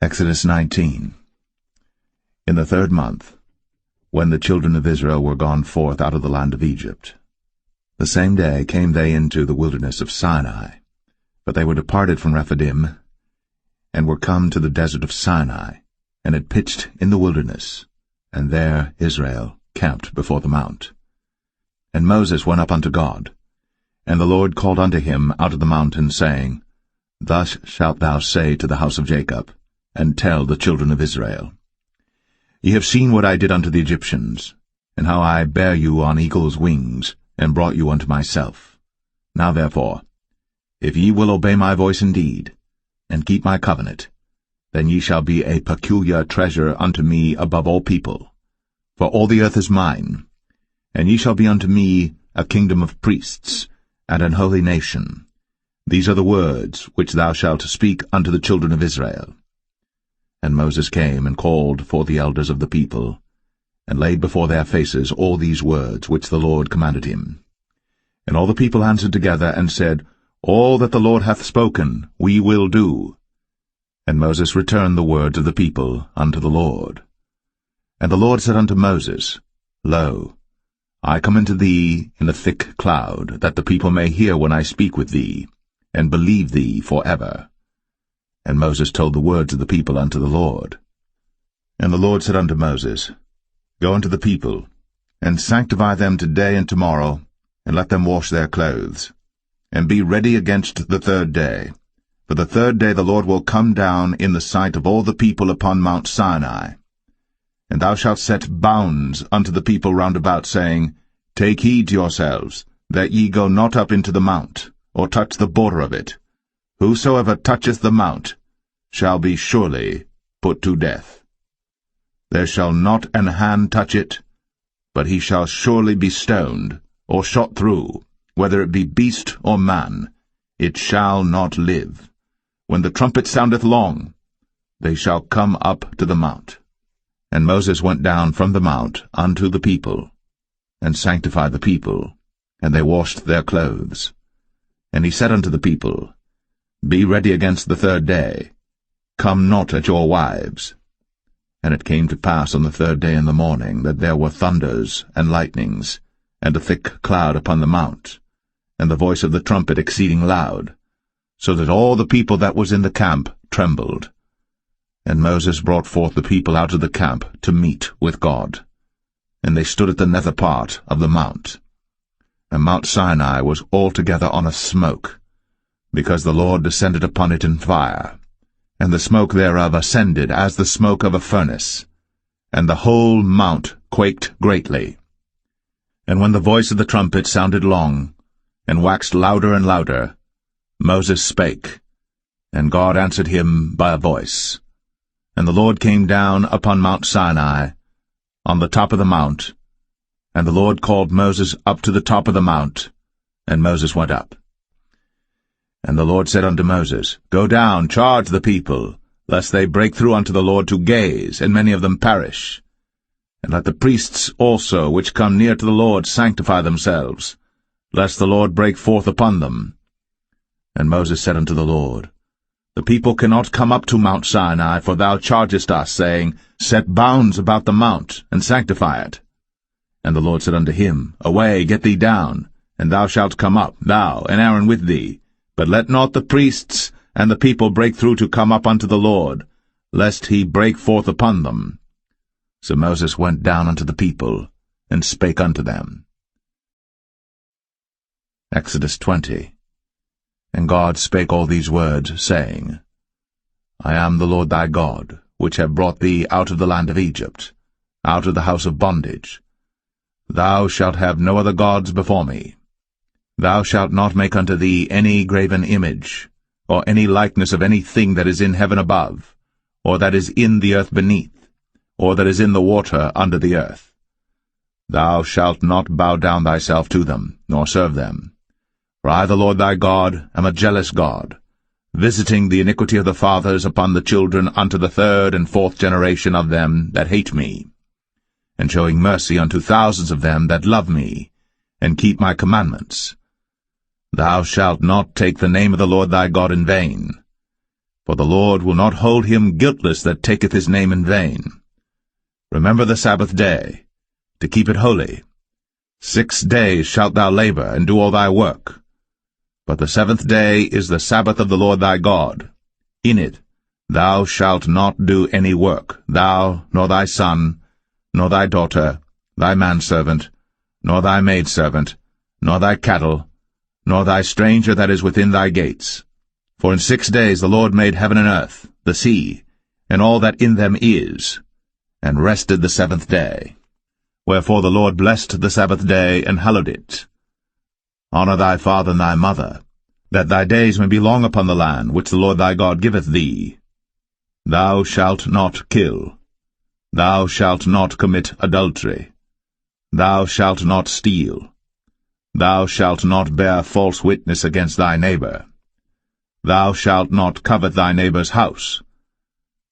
Exodus 19. In the 3rd month, when the children of Israel were gone forth out of the land of Egypt, the same day came they into the wilderness of Sinai. But they were departed from Rephidim, and were come to the desert of Sinai, and had pitched in the wilderness, and there Israel camped before the mount. And Moses went up unto God, and the Lord called unto him out of the mountain, saying, Thus shalt thou say to the house of Jacob, and tell the children of Israel, Ye have seen what I did unto the Egyptians, and how I bare you on eagle's wings, and brought you unto myself. Now therefore, if ye will obey my voice indeed, and keep my covenant, then ye shall be a peculiar treasure unto me above all people. For all the earth is mine, and ye shall be unto me a kingdom of priests, and an holy nation. These are the words which thou shalt speak unto the children of Israel. And Moses came and called for the elders of the people, and laid before their faces all these words which the Lord commanded him. And all the people answered together, and said, All that the Lord hath spoken we will do. And Moses returned the words of the people unto the Lord. And the Lord said unto Moses, Lo, I come unto thee in a thick cloud, that the people may hear when I speak with thee, and believe thee for ever. And Moses told the words of the people unto the Lord. And the Lord said unto Moses, Go unto the people, and sanctify them today and tomorrow, and let them wash their clothes, and be ready against the 3rd day. For the 3rd day the Lord will come down in the sight of all the people upon Mount Sinai. And thou shalt set bounds unto the people round about, saying, Take heed to yourselves, that ye go not up into the mount, or touch the border of it. Whosoever toucheth the mount shall be surely put to death. There shall not an hand touch it, but he shall surely be stoned, or shot through, whether it be beast or man. It shall not live. When the trumpet soundeth long, they shall come up to the mount. And Moses went down from the mount unto the people, and sanctified the people, and they washed their clothes. And he said unto the people, Be ready against the 3rd day. Come not at your wives. And it came to pass on the 3rd day in the morning, that there were thunders and lightnings, and a thick cloud upon the mount, and the voice of the trumpet exceeding loud, so that all the people that was in the camp trembled. And Moses brought forth the people out of the camp to meet with God. And they stood at the nether part of the mount. And Mount Sinai was altogether on a smoke, because the Lord descended upon it in fire, and the smoke thereof ascended as the smoke of a furnace, and the whole mount quaked greatly. And when the voice of the trumpet sounded long, and waxed louder and louder, Moses spake, and God answered him by a voice. And the Lord came down upon Mount Sinai, on the top of the mount, and the Lord called Moses up to the top of the mount, and Moses went up. And the Lord said unto Moses, Go down, charge the people, lest they break through unto the Lord to gaze, and many of them perish. And let the priests also which come near to the Lord sanctify themselves, lest the Lord break forth upon them. And Moses said unto the Lord, The people cannot come up to Mount Sinai, for thou chargest us, saying, Set bounds about the mount, and sanctify it. And the Lord said unto him, Away, get thee down, and thou shalt come up, thou and Aaron with thee. But let not the priests and the people break through to come up unto the Lord, lest he break forth upon them. So Moses went down unto the people, and spake unto them. Exodus 20. And God spake all these words, saying, I am the Lord thy God, which have brought thee out of the land of Egypt, out of the house of bondage. Thou shalt have no other gods before me. Thou shalt not make unto thee any graven image, or any likeness of any thing that is in heaven above, or that is in the earth beneath, or that is in the water under the earth. Thou shalt not bow down thyself to them, nor serve them. For I, the Lord thy God, am a jealous God, visiting the iniquity of the fathers upon the children unto the 3rd and 4th generation of them that hate me, and showing mercy unto thousands of them that love me, and keep my commandments. Thou shalt not take the name of the Lord thy God in vain. For the Lord will not hold him guiltless that taketh his name in vain. Remember the Sabbath day, to keep it holy. 6 days shalt thou labor, and do all thy work. But the 7th day is the Sabbath of the Lord thy God. In it thou shalt not do any work, thou, nor thy son, nor thy daughter, thy manservant, nor thy maidservant, nor thy cattle, nor thy stranger that is within thy gates. For in 6 days the Lord made heaven and earth, the sea, and all that in them is, and rested the 7th day. Wherefore the Lord blessed the Sabbath day, and hallowed it. Honor thy father and thy mother, that thy days may be long upon the land which the Lord thy God giveth thee. Thou shalt not kill. Thou shalt not commit adultery. Thou shalt not steal. Thou shalt not bear false witness against thy neighbor. Thou shalt not covet thy neighbor's house.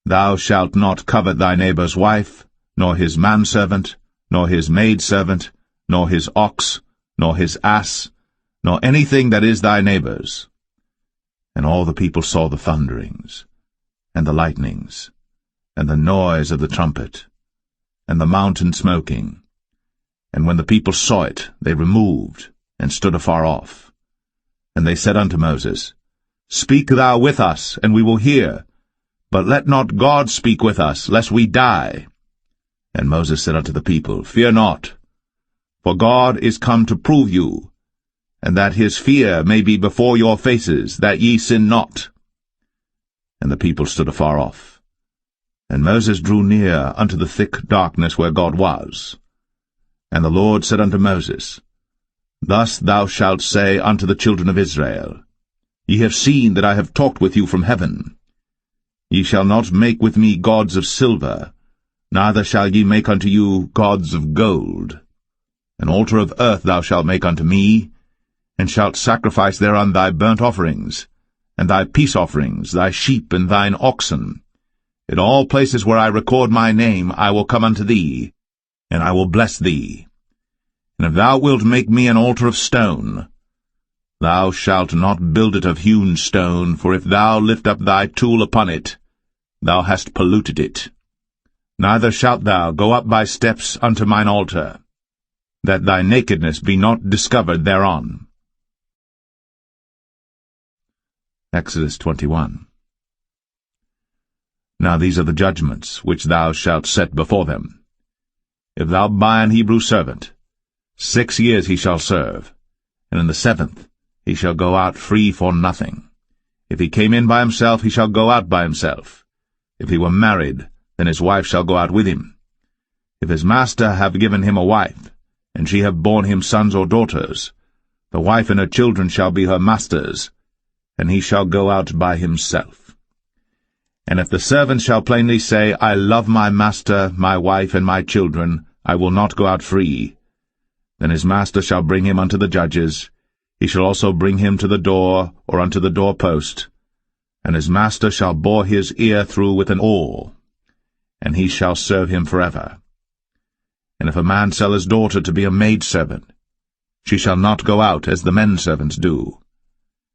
Thou shalt not covet thy neighbor's wife, nor his manservant, nor his maidservant, nor his ox, nor his ass, nor anything that is thy neighbor's. And all the people saw the thunderings, and the lightnings, and the noise of the trumpet, and the mountain smoking. And when the people saw it, they removed, and stood afar off. And they said unto Moses, Speak thou with us, and we will hear, but let not God speak with us, lest we die. And Moses said unto the people, Fear not, for God is come to prove you, and that his fear may be before your faces, that ye sin not. And the people stood afar off. And Moses drew near unto the thick darkness where God was. And the Lord said unto Moses, Thus thou shalt say unto the children of Israel, Ye have seen that I have talked with you from heaven. Ye shall not make with me gods of silver, neither shall ye make unto you gods of gold. An altar of earth thou shalt make unto me, and shalt sacrifice thereon thy burnt offerings, and thy peace offerings, thy sheep and thine oxen. In all places where I record my name I will come unto thee, and I will bless thee. And if thou wilt make me an altar of stone, thou shalt not build it of hewn stone, for if thou lift up thy tool upon it, thou hast polluted it. Neither shalt thou go up by steps unto mine altar, that thy nakedness be not discovered thereon. Exodus 21. Now these are the judgments which thou shalt set before them. If thou buy an Hebrew servant, 6 years he shall serve, and in the 7th he shall go out free for nothing. If he came in by himself, he shall go out by himself. If he were married, then his wife shall go out with him. If his master have given him a wife, and she have borne him sons or daughters, the wife and her children shall be her master's, and he shall go out by himself. And if the servant shall plainly say, I love my master, my wife, and my children, I will not go out free, then his master shall bring him unto the judges. He shall also bring him to the door, or unto the doorpost, and his master shall bore his ear through with an awl, and he shall serve him forever. And if a man sell his daughter to be a maidservant, she shall not go out as the men servants do.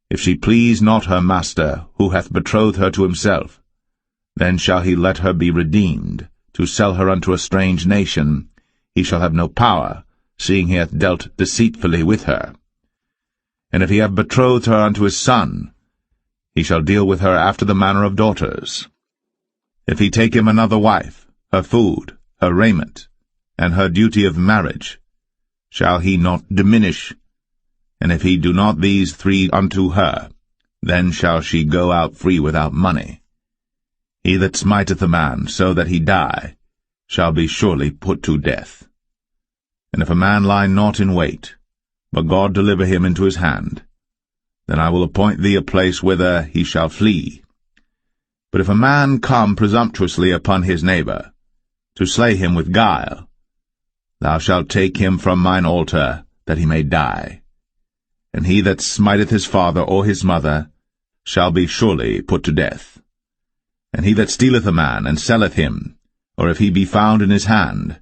If she please not her master, who hath betrothed her to himself, then shall he let her be redeemed, to sell her unto a strange nation. He shall have no power, seeing he hath dealt deceitfully with her. And if he have betrothed her unto his son, he shall deal with her after the manner of daughters. If he take him another wife, her food, her raiment, and her duty of marriage, shall he not diminish? And if he do not these 3 unto her, then shall she go out free without money. He that smiteth a man so that he die, shall be surely put to death. And if a man lie not in wait, but God deliver him into his hand, then I will appoint thee a place whither he shall flee. But if a man come presumptuously upon his neighbor, to slay him with guile, thou shalt take him from mine altar, that he may die. And he that smiteth his father or his mother shall be surely put to death. And he that stealeth a man, and selleth him, or if he be found in his hand,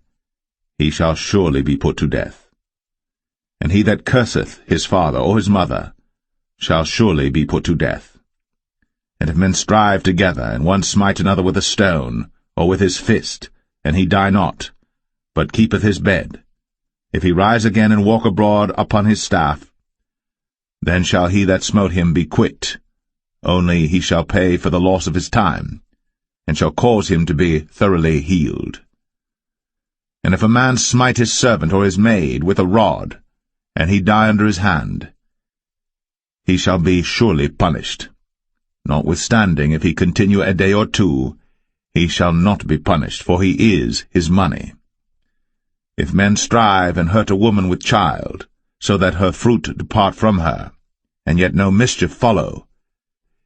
he shall surely be put to death. And he that curseth his father or his mother shall surely be put to death. And if men strive together, and one smite another with a stone, or with his fist, and he die not, but keepeth his bed, if he rise again and walk abroad upon his staff, then shall he that smote him be quit, only he shall pay for the loss of his time, and shall cause him to be thoroughly healed. And if a man smite his servant or his maid with a rod, and he die under his hand, he shall be surely punished. Notwithstanding, if he continue a day or two, he shall not be punished, for he is his money. If men strive and hurt a woman with child, so that her fruit depart from her, and yet no mischief follow,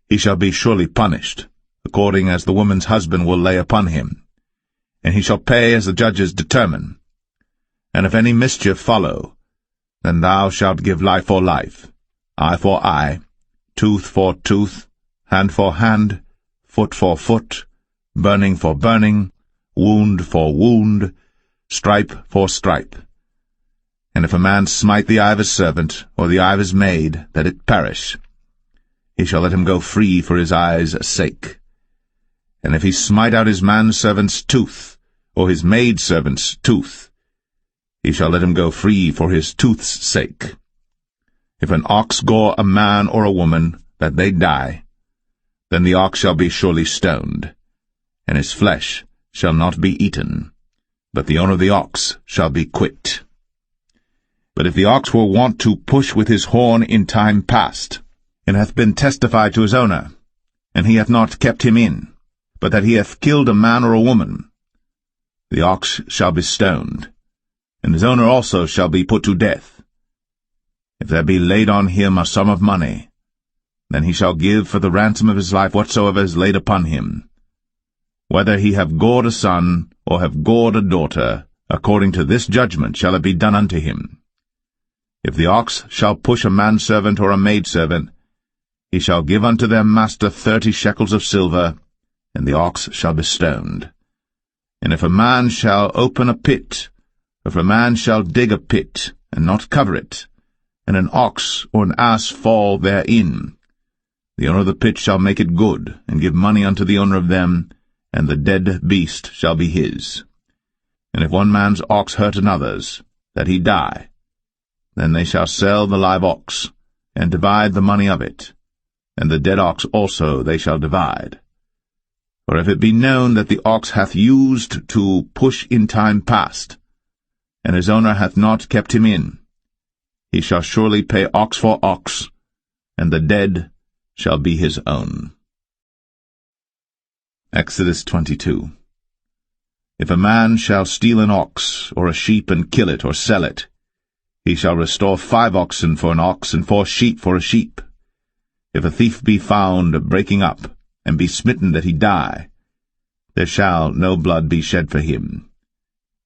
he shall be surely punished, according as the woman's husband will lay upon him, and he shall pay as the judges determine. And if any mischief follow, then thou shalt give life for life, eye for eye, tooth for tooth, hand for hand, foot for foot, burning for burning, wound for wound, stripe for stripe. And if a man smite the eye of his servant, or the eye of his maid, that it perish, he shall let him go free for his eye's sake. And if he smite out his manservant's tooth, or his maidservant's tooth, he shall let him go free for his tooth's sake. If an ox gore a man or a woman, that they die, then the ox shall be surely stoned, and his flesh shall not be eaten, but the owner of the ox shall be quit. But if the ox were wont to push with his horn in time past, and hath been testified to his owner, and he hath not kept him in, but that he hath killed a man or a woman, the ox shall be stoned, and his owner also shall be put to death. If there be laid on him a sum of money, then he shall give for the ransom of his life whatsoever is laid upon him. Whether he have gored a son, or have gored a daughter, according to this judgment shall it be done unto him. If the ox shall push a manservant or a maidservant, he shall give unto their master 30 shekels of silver, and the ox shall be stoned. And if a man shall open a pit, or if a man shall dig a pit, and not cover it, and an ox or an ass fall therein, the owner of the pit shall make it good, and give money unto the owner of them, and the dead beast shall be his. And if one man's ox hurt another's, that he die, then they shall sell the live ox, and divide the money of it, and the dead ox also they shall divide. For if it be known that the ox hath used to push in time past, and his owner hath not kept him in, he shall surely pay ox for ox, and the dead shall be his own. Exodus 22. If a man shall steal an ox, or a sheep, and kill it, or sell it, he shall restore 5 oxen for an ox, and 4 sheep for a sheep. If a thief be found breaking up, and be smitten that he die, there shall no blood be shed for him.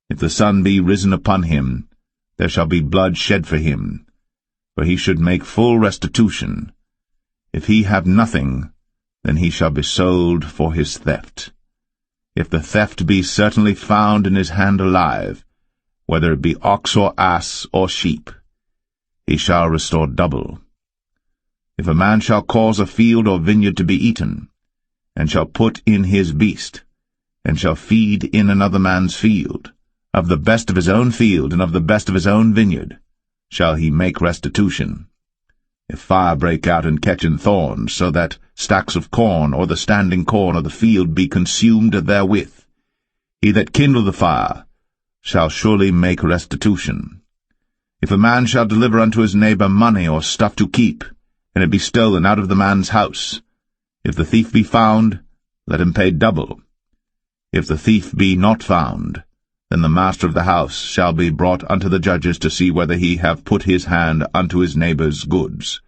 If the sun be risen upon him, there shall be blood shed for him, for he should make full restitution. If he have nothing, then he shall be sold for his theft. If the theft be certainly found in his hand alive, whether it be ox or ass or sheep, he shall restore double. If a man shall cause a field or vineyard to be eaten, and shall put in his beast, and shall feed in another man's field, of the best of his own field and of the best of his own vineyard, shall he make restitution. If fire break out and catch in thorns, so that stacks of corn or the standing corn of the field be consumed therewith, he that kindled the fire shall surely make restitution. If a man shall deliver unto his neighbor money or stuff to keep, and it be stolen out of the man's house, if the thief be found, let him pay double. If the thief be not found, then the master of the house shall be brought unto the judges to see whether he have put his hand unto his neighbor's goods.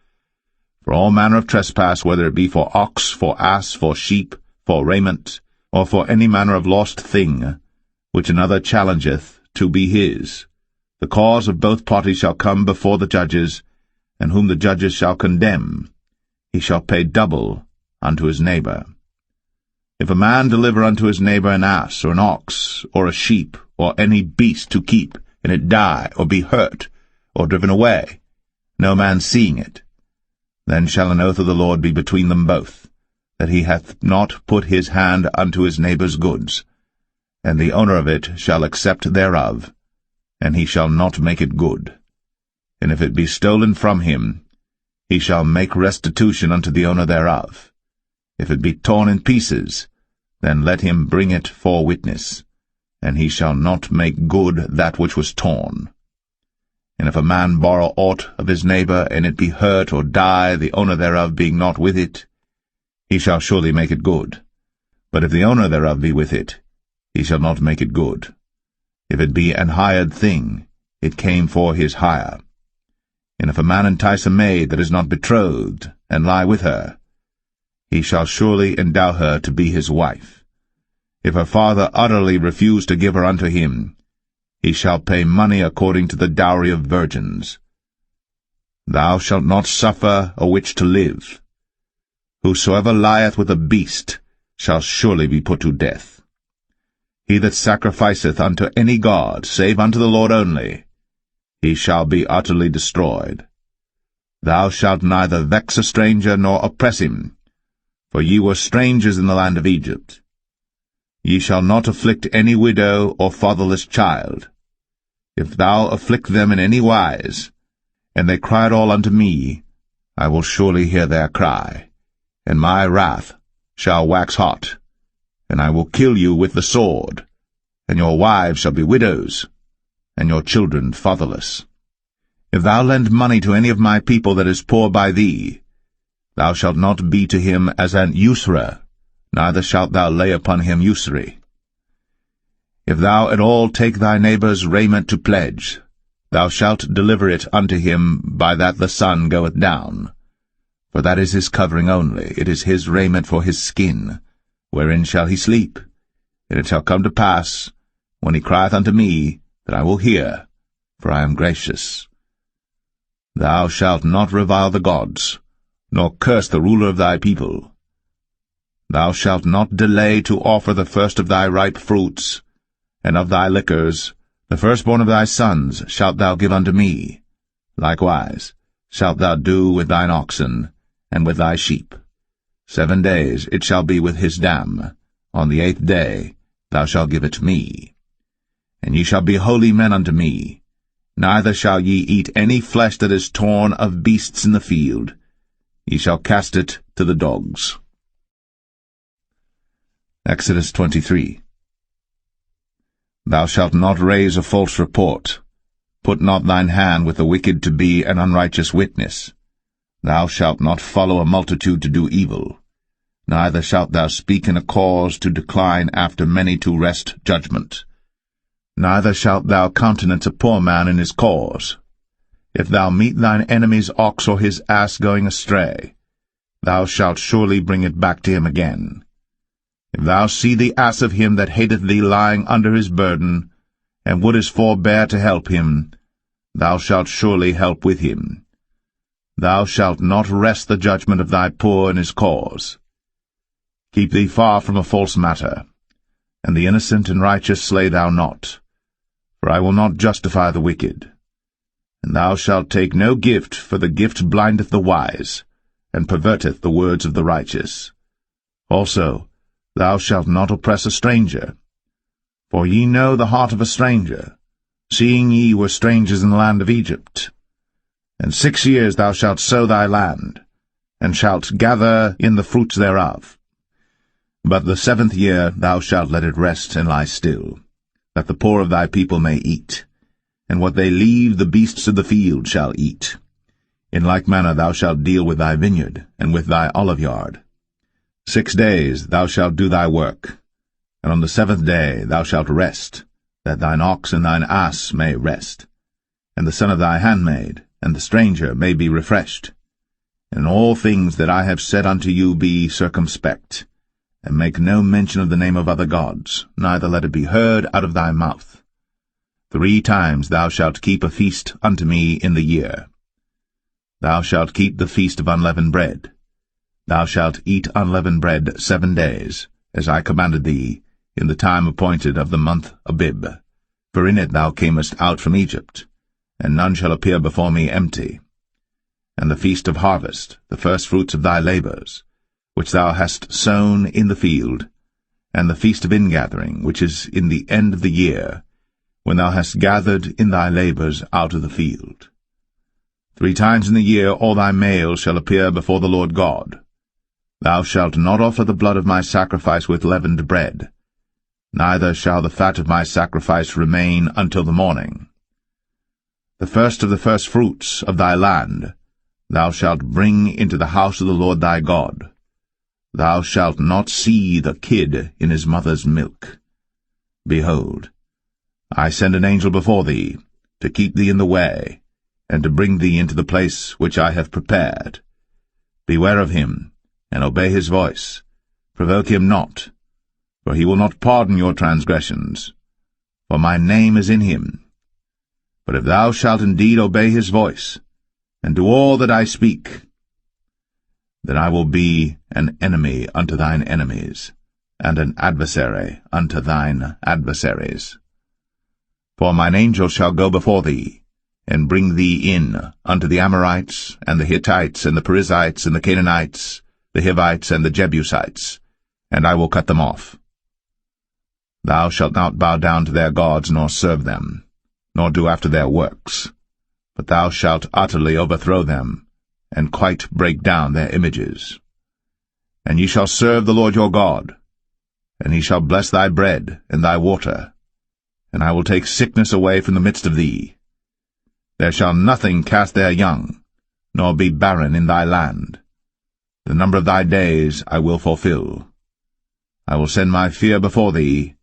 For all manner of trespass, whether it be for ox, for ass, for sheep, for raiment, or for any manner of lost thing, which another challengeth to be his, the cause of both parties shall come before the judges, and whom the judges shall condemn, he shall pay double unto his neighbor. If a man deliver unto his neighbor an ass, or an ox, or a sheep, or any beast to keep, and it die, or be hurt, or driven away, no man seeing it, then shall an oath of the Lord be between them both, that he hath not put his hand unto his neighbour's goods, and the owner of it shall accept thereof, and he shall not make it good. And if it be stolen from him, he shall make restitution unto the owner thereof. If it be torn in pieces, then let him bring it for witness, and he shall not make good that which was torn. And if a man borrow aught of his neighbour, and it be hurt or die, the owner thereof being not with it, he shall surely make it good. But if the owner thereof be with it, he shall not make it good. If it be an hired thing, it came for his hire. And if a man entice a maid that is not betrothed, and lie with her, he shall surely endow her to be his wife. If her father utterly refuse to give her unto him, he shall pay money according to the dowry of virgins. Thou shalt not suffer a witch to live. Whosoever lieth with a beast shall surely be put to death. He that sacrificeth unto any god, save unto the Lord only, he shall be utterly destroyed. Thou shalt neither vex a stranger nor oppress him, for ye were strangers in the land of Egypt. Ye shall not afflict any widow or fatherless child. If thou afflict them in any wise, and they cry at all unto me, I will surely hear their cry, and my wrath shall wax hot, and I will kill you with the sword, and your wives shall be widows, and your children fatherless. If thou lend money to any of my people that is poor by thee, thou shalt not be to him as an usurer, neither shalt thou lay upon him usury. If thou at all take thy neighbour's raiment to pledge, thou shalt deliver it unto him by that the sun goeth down. For that is his covering only, it is his raiment for his skin, wherein shall he sleep. And it shall come to pass, when he crieth unto me, that I will hear, for I am gracious. Thou shalt not revile the gods, nor curse the ruler of thy people. Thou shalt not delay to offer the first of thy ripe fruits, and of thy liquors, the firstborn of thy sons shalt thou give unto me. Likewise shalt thou do with thine oxen, and with thy sheep. 7 days it shall be with his dam. On the 8th day thou shalt give it me. And ye shall be holy men unto me. Neither shall ye eat any flesh that is torn of beasts in the field. Ye shall cast it to the dogs. Exodus 23. Thou shalt not raise a false report. Put not thine hand with the wicked to be an unrighteous witness. Thou shalt not follow a multitude to do evil. Neither shalt thou speak in a cause to decline after many to wrest judgment. Neither shalt thou countenance a poor man in his cause. If thou meet thine enemy's ox or his ass going astray, thou shalt surely bring it back to him again. If thou see the ass of him that hateth thee lying under his burden, and wouldest forbear to help him, thou shalt surely help with him. Thou shalt not wrest the judgment of thy poor in his cause. Keep thee far from a false matter, and the innocent and righteous slay thou not, for I will not justify the wicked. And thou shalt take no gift, for the gift blindeth the wise, and perverteth the words of the righteous. Also, thou shalt not oppress a stranger. For ye know the heart of a stranger, seeing ye were strangers in the land of Egypt. And 6 years thou shalt sow thy land, and shalt gather in the fruits thereof. But the 7th year thou shalt let it rest and lie still, that the poor of thy people may eat, and what they leave the beasts of the field shall eat. In like manner thou shalt deal with thy vineyard, and with thy oliveyard. 6 days thou shalt do thy work, and on the 7th day thou shalt rest, that thine ox and thine ass may rest, and the son of thy handmaid, and the stranger may be refreshed. In all things that I have said unto you be circumspect, and make no mention of the name of other gods, neither let it be heard out of thy mouth. 3 times thou shalt keep a feast unto me in the year. Thou shalt keep the feast of unleavened bread. Thou shalt eat unleavened bread 7 days, as I commanded thee, in the time appointed of the month Abib. For in it thou camest out from Egypt, and none shall appear before me empty. And the feast of harvest, the firstfruits of thy labours, which thou hast sown in the field, and the feast of ingathering, which is in the end of the year, when thou hast gathered in thy labours out of the field. 3 times in the year all thy males shall appear before the Lord God. Thou shalt not offer the blood of my sacrifice with leavened bread, neither shall the fat of my sacrifice remain until the morning. The first of the firstfruits of thy land thou shalt bring into the house of the Lord thy God. Thou shalt not see the kid in his mother's milk. Behold, I send an angel before thee, to keep thee in the way, and to bring thee into the place which I have prepared. Beware of him, and obey his voice. Provoke him not, for he will not pardon your transgressions, for my name is in him. But if thou shalt indeed obey his voice, and do all that I speak, then I will be an enemy unto thine enemies, and an adversary unto thine adversaries. For mine angel shall go before thee, and bring thee in unto the Amorites, and the Hittites, and the Perizzites, and the Canaanites, the Hivites, and the Jebusites, and I will cut them off. Thou shalt not bow down to their gods, nor serve them, nor do after their works, but thou shalt utterly overthrow them, and quite break down their images. And ye shall serve the Lord your God, and he shall bless thy bread and thy water, and I will take sickness away from the midst of thee. There shall nothing cast their young, nor be barren in thy land. The number of thy days I will fulfill. I will send my fear before thee,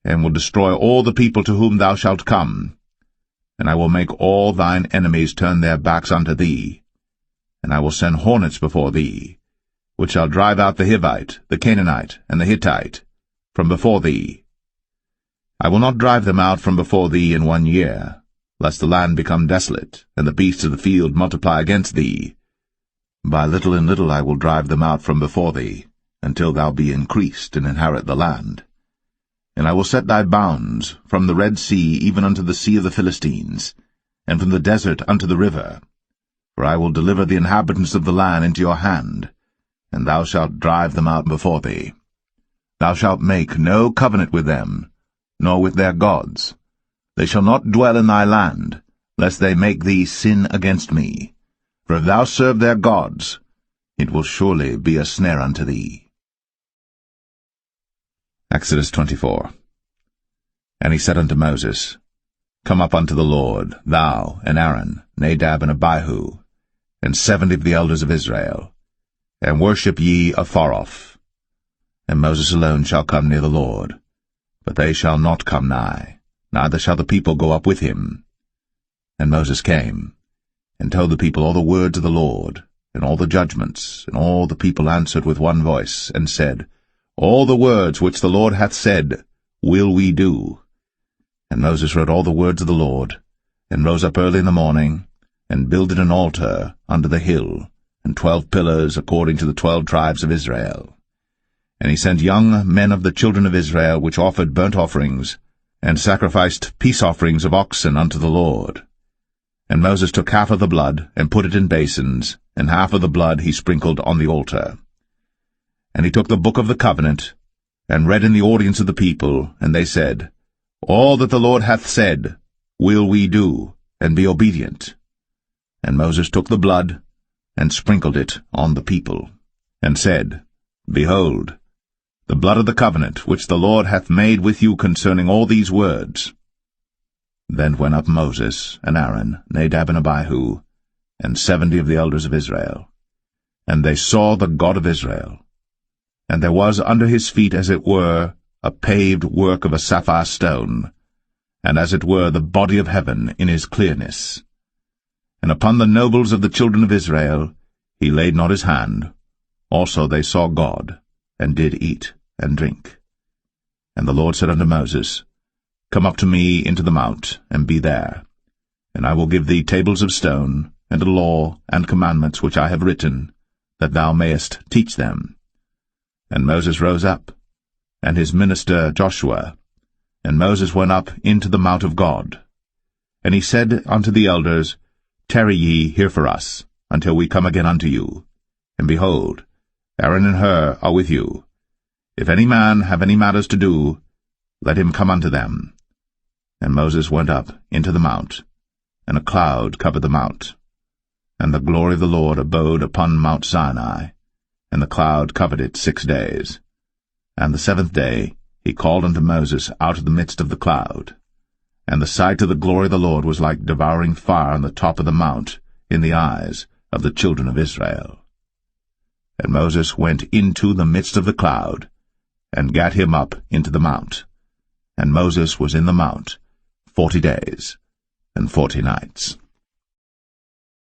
and will destroy all the people to whom thou shalt come, and I will make all thine enemies turn their backs unto thee, and I will send hornets before thee, which shall drive out the Hivite, the Canaanite, and the Hittite from before thee. I will not drive them out from before thee in 1 year, lest the land become desolate, and the beasts of the field multiply against thee. By little and little I will drive them out from before thee, until thou be increased and inherit the land. And I will set thy bounds from the Red Sea even unto the sea of the Philistines, and from the desert unto the river. For I will deliver the inhabitants of the land into your hand, and thou shalt drive them out before thee. Thou shalt make no covenant with them, nor with their gods. They shall not dwell in thy land, lest they make thee sin against me. For if thou serve their gods, it will surely be a snare unto thee. Exodus 24. And he said unto Moses, Come up unto the Lord, thou, and Aaron, Nadab, and Abihu, and 70 of the elders of Israel, and worship ye afar off. And Moses alone shall come near the Lord, but they shall not come nigh, neither shall the people go up with him. And Moses came, and told the people all the words of the Lord, and all the judgments, and all the people answered with one voice, and said, All the words which the Lord hath said will we do. And Moses wrote all the words of the Lord, and rose up early in the morning, and builded an altar under the hill, and 12 pillars according to the 12 tribes of Israel. And he sent young men of the children of Israel, which offered burnt offerings, and sacrificed peace offerings of oxen unto the Lord. And Moses took half of the blood, and put it in basins, and half of the blood he sprinkled on the altar. And he took the book of the covenant, and read in the audience of the people, and they said, All that the Lord hath said will we do, and be obedient. And Moses took the blood, and sprinkled it on the people, and said, Behold, the blood of the covenant which the Lord hath made with you concerning all these words. Then went up Moses, and Aaron, Nadab, and Abihu, and 70 of the elders of Israel. And they saw the God of Israel. And there was under his feet, as it were, a paved work of a sapphire stone, and as it were the body of heaven in his clearness. And upon the nobles of the children of Israel he laid not his hand. Also they saw God, and did eat and drink. And the Lord said unto Moses, Come up to me into the mount, and be there. And I will give thee tables of stone, and a law and commandments which I have written, that thou mayest teach them. And Moses rose up, and his minister Joshua. And Moses went up into the mount of God. And he said unto the elders, Tarry ye here for us, until we come again unto you. And behold, Aaron and Hur are with you. If any man have any matters to do, let him come unto them. And Moses went up into the mount, and a cloud covered the mount. And the glory of the Lord abode upon Mount Sinai, and the cloud covered it 6 days. And the 7th day he called unto Moses out of the midst of the cloud. And the sight of the glory of the Lord was like devouring fire on the top of the mount in the eyes of the children of Israel. And Moses went into the midst of the cloud, and gat him up into the mount. And Moses was in the mount 40 days and 40 nights.